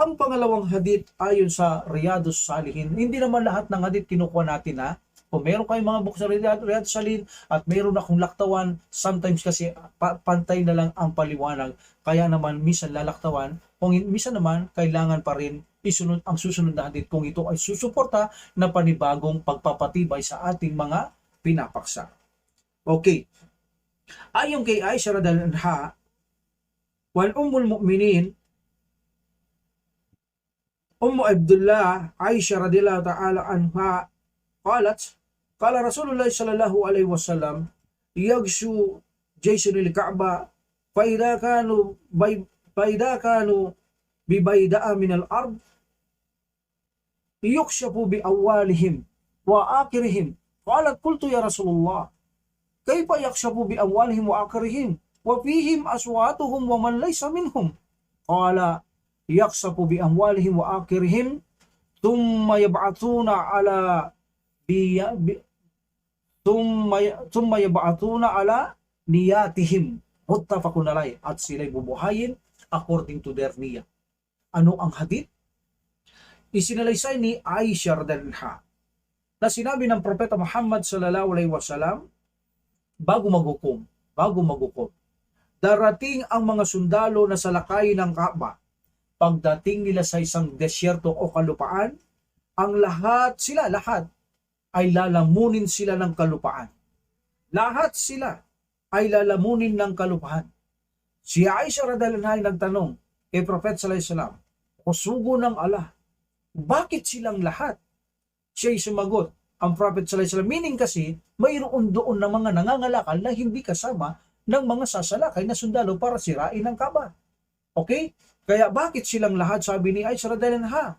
[SPEAKER 1] Ang pangalawang hadith ayon sa Riyadus Salihin, hindi naman lahat ng hadith kinukuha natin ha. Kung meron kayong mga books sa Riyadus Salihin at meron akong laktawan, sometimes kasi pantay na lang ang paliwanag. Kaya naman minsan lalaktawan, kung minsan naman kailangan pa rin isunod ang susunod na hadith kung ito ay susuporta na panibagong pagpapatibay sa ating mga pinapaksa. Okay. Ayon kay Aisha radhiyallahu anha, wal ummul mu'minin Abdullah Aisha radhiyallahu ta'ala anha qalat qala Rasulullah sallallahu alaihi wasallam yagshu jayshul Ka'bah fa idha kanu bi bayda'a min al-ard yukshafu bi awwalihim wa akhirihim. Qalat qultu ya Rasulullah kayfa yakshafu bi awwalihim wa akhirihim wa fihim aswatuhum wa man laysa minhum? Qala yaksafu bi amwalihim wa akhirihim thumma yab'athuna ala thumma yab'athuna ala niyatihim muttafaqun alayh, at sila'y bubuhayin according to their niyya. Ano ang hadith? Isinalaysay ni Aisha radhiyallahu anha na sinabi ng Propeta Muhammad sallallahu alaihi wasallam bago maghukom, darating ang mga sundalo na salakay ng Kaaba. Pagdating nila sa isang desyerto o kalupaan, ang lahat ay lalamunin sila ng kalupaan. Lahat sila ay lalamunin ng kalupaan. Si Aisha radhiyallahu anha ay nagtanong kay Prophet sallallahu alaihi wasallam, o sugo ng Allah, bakit silang lahat? Siya ay sumagot, ang Prophet sallallahu alaihi wasallam, meaning kasi mayroon doon na mga nangangalakal na hindi kasama ng mga sasalakay na sundalo para sirain ang Kaaba. Okay? Kaya bakit silang lahat, sabi ni Aisha radhiyallahu anha?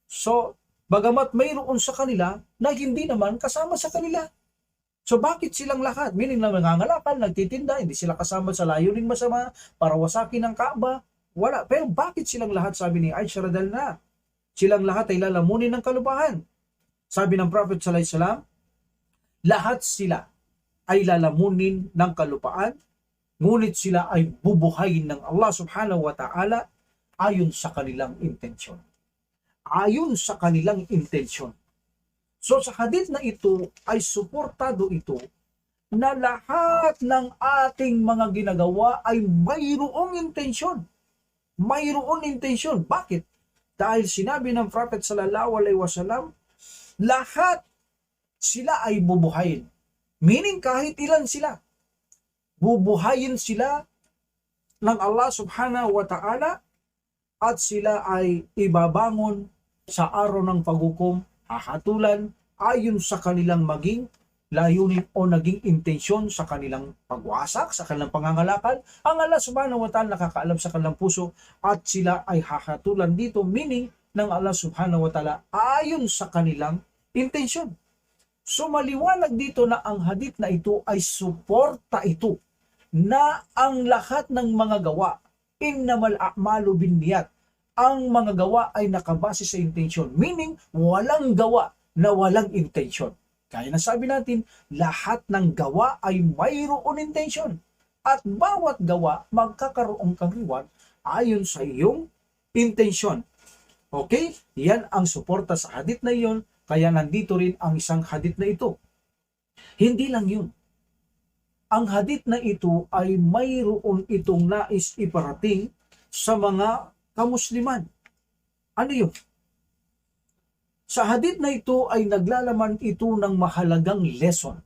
[SPEAKER 1] So, bagamat mayroon sa kanila na hindi naman kasama sa kanila. So bakit silang lahat? Meaning na nangangalakal, nagtitinda, hindi sila kasama sa layuning masama para wasakin ang Kaaba. Wala. Pero bakit silang lahat, sabi ni Aisha radhiyallahu anha? Silang lahat ay lalamunin ng kalupahan. Sabi ng Prophet sallallahu alaihi wasallam, lahat sila ay lalamunin ng kalupaan, ngunit sila ay bubuhayin ng Allah subhanahu wa ta'ala ayon sa kanilang intensyon. Ayon sa kanilang intensyon. So sa hadith na ito ay suportado ito na lahat ng ating mga ginagawa ay mayroong intensyon. Mayroong intensyon. Bakit? Dahil sinabi ng Prophet sallallahu alaihi wasallam, lahat sila ay bubuhayin. Meaning kahit ilan sila, bubuhayin sila ng Allah subhanahu wa ta'ala at sila ay ibabangon sa araw ng paghukom, hahatulan ayon sa kanilang maging layunin o naging intensyon sa kanilang pagwasak, sa kanilang pangangalakal. Ang Allah subhanahu wa ta'ala nakakaalam sa kanilang puso at sila ay hahatulan dito, meaning ng Allah subhanahu wa ta'ala ayon sa kanilang intensyon. So maliwanag dito na ang hadith na ito ay suporta ito na ang lahat ng mga gawa, innamal a'malu binniyat, ang mga gawa ay nakabase sa intensyon. Meaning, walang gawa na walang intensyon. Kaya nasabi natin, lahat ng gawa ay mayroon intensyon. At bawat gawa, magkakaroon kang reward ayon sa iyong intensyon. Okay? Yan ang suporta sa hadith na iyon. Kaya nandito rin ang isang hadith na ito. Hindi lang yun. Ang hadith na ito ay mayroon itong nais iparating sa mga kamusliman. Ano yun? Sa hadith na ito ay naglalaman ito ng mahalagang lesson.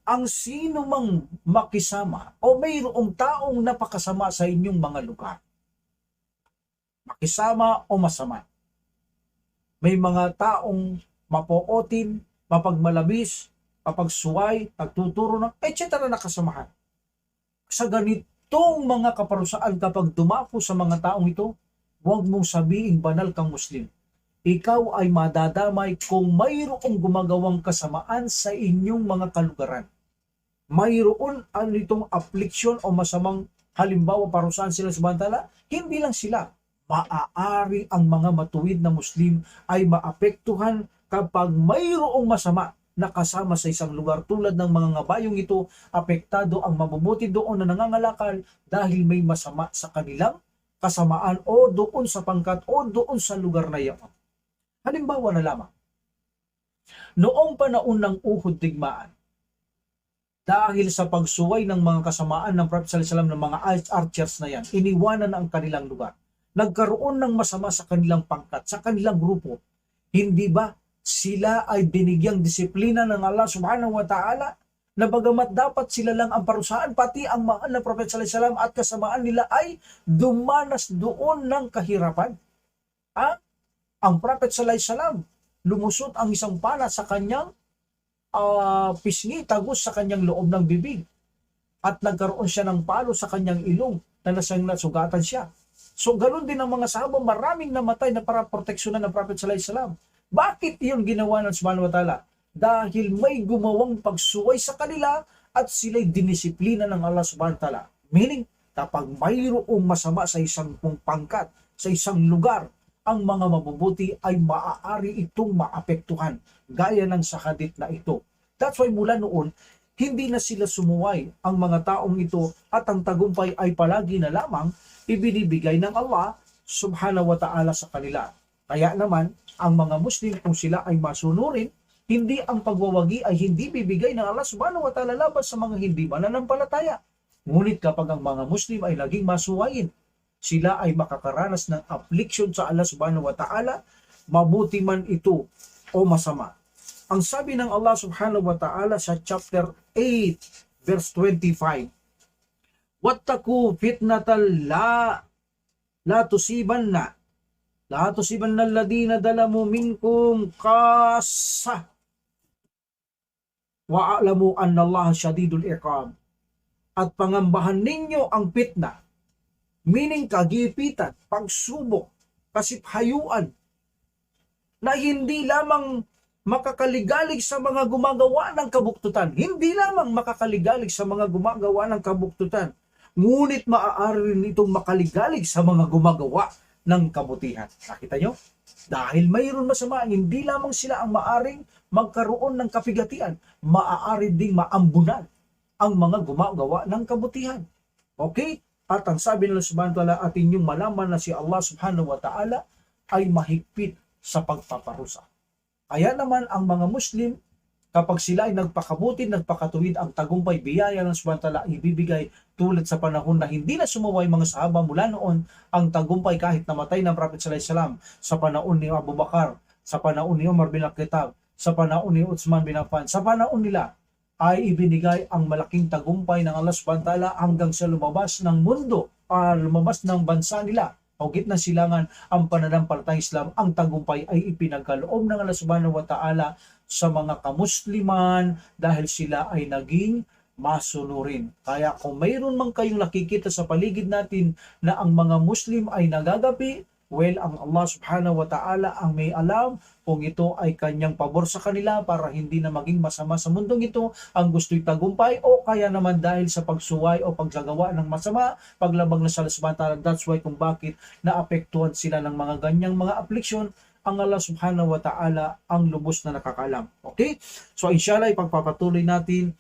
[SPEAKER 1] Ang sino mang makisama o mayroong taong napakasama sa inyong mga lugar, makisama o masama, may mga taong mapootin, mapagmalabis, mapagsuway, nagtuturo ng etc. na kasamahan. Sa ganitong mga kaparusaan, kapag dumapo sa mga taong ito, huwag mong sabihin banal kang Muslim. Ikaw ay madadamay kung mayroong gumagawang kasamaan sa inyong mga kalugaran. Mayroon itong affliction o masamang halimbawa parusahan sila sa bantala, hindi lang sila. Maaari ang mga matuwid na Muslim ay maapektuhan kapag mayroong masama na kasama sa isang lugar tulad ng mga ngabayong ito, apektado ang mabubuti doon na nangangalakal dahil may masama sa kanilang kasamaan o doon sa pangkat o doon sa lugar na iyon. Halimbawa na lamang, noong panahon ng Uhud digmaan, dahil sa pagsuway ng mga kasamaan ng Prophet sallallahu alaihi wasallam ng mga archers na yan, iniwanan ang kanilang lugar. Nagkaroon ng masama sa kanilang pangkat, sa kanilang grupo. Hindi ba sila ay binigyang disiplina ng Allah subhanahu wa ta'ala na bagamat dapat sila lang ang parusahan, pati ang mahal na Prophet sallallahu alaihi wasallam at kasamaan nila ay dumanas doon ng kahirapan. Ang Prophet sallallahu alaihi wasallam, lumusot ang isang pala sa kanyang pisngi, tagos sa kanyang loob ng bibig. At nagkaroon siya ng palo sa kanyang ilong na nasugatan siya. So ganoon din ang mga sahaba, maraming namatay na para proteksyonan ng Prophet sallallahu alaihi wasallam. Bakit iyon ginawa ng subhanahu wa ta'ala? Dahil may gumawang pagsuway sa kanila at sila'y dinisiplina ng Allah subhanahu wa ta'ala. Meaning, kapag mayroong masama sa isang pangkat, sa isang lugar, ang mga mabubuti ay maaari itong maapektuhan, gaya ng sa hadith na ito. That's why mula noon, hindi na sila sumuway ang mga taong ito at ang tagumpay ay palagi na lamang ibinibigay ng Allah subhanahu wa ta'ala sa kanila. Kaya naman, ang mga Muslim kung sila ay masunurin, hindi ang pagwawagi ay hindi bibigay ng Allah subhanahu wa ta'ala laban sa mga hindi mananampalataya. Ngunit kapag ang mga Muslim ay laging masuwayin, sila ay makakaranas ng affliction sa Allah subhanahu wa ta'ala, mabuti man ito o masama. Ang sabi ng Allah subhanahu wa ta'ala sa chapter 8 verse 25, "Wattaku fitnatal la tusibanna alladhina zalamu minkum qassah wa a'lamu anna Allah syadidul iqab." At pangambahan ninyo ang fitna, meaning kagipitan, pagsubok, kasiphayuan, na hindi lamang makakaligalig sa mga gumagawa ng kabuktutan. Hindi lamang makakaligalig sa mga gumagawa ng kabuktutan, ngunit maaari rin itong makaligalig sa mga gumagawa ng kabutihan. Nakita nyo? Dahil mayroon masama, hindi lamang sila ang maaring magkaroon ng kapigatian, maaari ding maambunan ang mga gumagawa ng kabutihan. Okay? At ang sabi ng Allah subhanahu wa ta'ala, at inyong malaman na si Allah subhanahu wa ta'ala ay mahigpit sa pagpaparusa. Kaya naman ang mga Muslim, kapag sila ay nagpakabuti, nagpakatuwid, ang tagumpay, biyaya ng subhanahu wa ta'ala ibibigay tulad sa panahon na hindi na sumaway mga sahaba mula noon, ang tagumpay kahit namatay ng Prophet sallallahu alaihi wasallam sa panahon ni Abu Bakar, sa panahon ni Umar bin Al-Khattab, sa panahon ni Uthman bin Affan, sa panahon nila ay ibinigay ang malaking tagumpay ng Allah subhanahu wa ta'ala hanggang sa lumabas ng mundo, lumabas ng bansa nila o gitna silangan ang pananampalatayang Islam. Ang tagumpay ay ipinagkaloob ng Allah subhanahu wa ta'ala sa mga kamusliman dahil sila ay naging masunurin. Kaya kung mayroon man kayong nakikita sa paligid natin na ang mga Muslim ay nagagapi, well, ang Allah subhanahu wa ta'ala ang may alam kung ito ay kanyang pabor sa kanila para hindi na maging masama sa mundong ito ang gusto'y tagumpay, o kaya naman dahil sa pagsuway o pagsagawa ng masama, paglabag na sa Allah subhanahu wa ta'ala. That's why kung bakit naapektuhan sila ng mga ganyang mga affliction, ang Allah subhanahu wa ta'ala ang lubos na nakakalam. Okay? So inshallah, ipagpapatuloy natin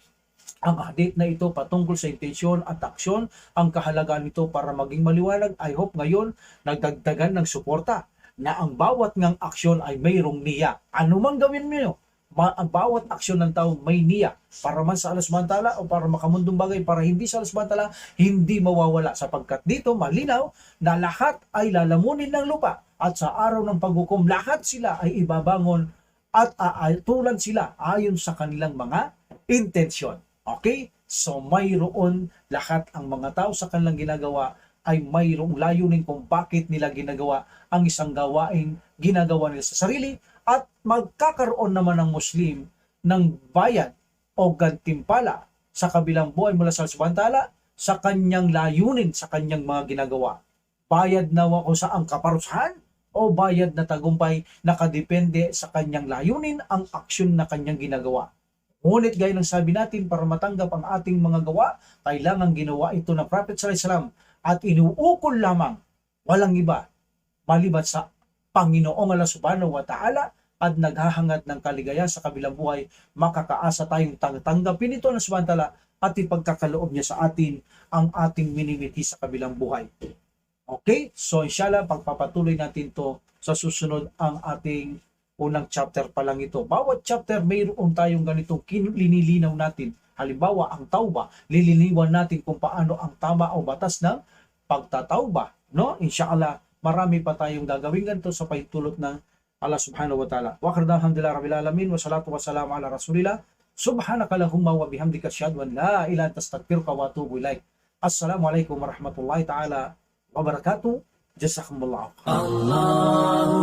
[SPEAKER 1] ang hadith na ito patungkol sa intensyon at aksyon, ang kahalagaan nito para maging maliwanag. I hope ngayon nagdagdagan ng suporta na ang bawat ngang aksyon ay mayroong niya. Ano man gawin mo, ang bawat aksyon ng tao may niya para man sa Allah subhanahu wa ta'ala o para makamundong bagay, para hindi sa Allah subhanahu wa ta'ala, hindi mawawala, sapagkat dito malinaw na lahat ay lalamunin ng lupa at sa araw ng paghukom lahat sila ay ibabangon at aatulan sila ayon sa kanilang mga intensyon. Okay? So mayroon lahat ang mga tao sa kanilang ginagawa ay mayroong layunin kung bakit nila ginagawa ang isang gawain ginagawa nila sa sarili, at magkakaroon naman ng Muslim ng bayad o gantimpala sa kabilang buhay mula sa Allah subhanahu wa ta'ala sa kanyang layunin, sa kanyang mga ginagawa. Bayad na ako sa ang kaparusahan o bayad na tagumpay, nakadepende sa kanyang layunin, ang aksyon na kanyang ginagawa. Ngunit gaya ng sabi natin, para matanggap ang ating mga gawa, kailangan ginawa ito ng Prophet sallallahu alaihi wasallam at inuukol lamang, walang iba maliban sa Panginoong Allah subhanahu wa ta'ala, at naghahangad ng kaligaya sa kabilang buhay. Makakaasa tayong tanggapin ito ng subhanahu wa ta'ala at ipagkakaloob niya sa atin ang ating minimithi sa kabilang buhay. Okay? So inshallah, pagpapatuloy natin to sa susunod ang ating unang chapter pa lang ito. Bawat chapter mayroon tayong ganitong linilinaw natin. Halimbawa, ang tauba, liliniwan natin kung paano ang tama o batas ng pagtatauba. No? Inshallah, marami pa tayong gagawin ganito sa pahintulot ng Allah subhanahu wa ta'ala. Wa akhiru alhamdulillah rabbil alamin wa salatu wa salamu ala rasulillah. Subhanakallahumma wa bihamdika asyhadu an la ilaha illa anta astaghfiruka wa atubu ilaik. Assalamualaikum warahmatullahi taala wabarakatuh. Jazakumullah. Allah.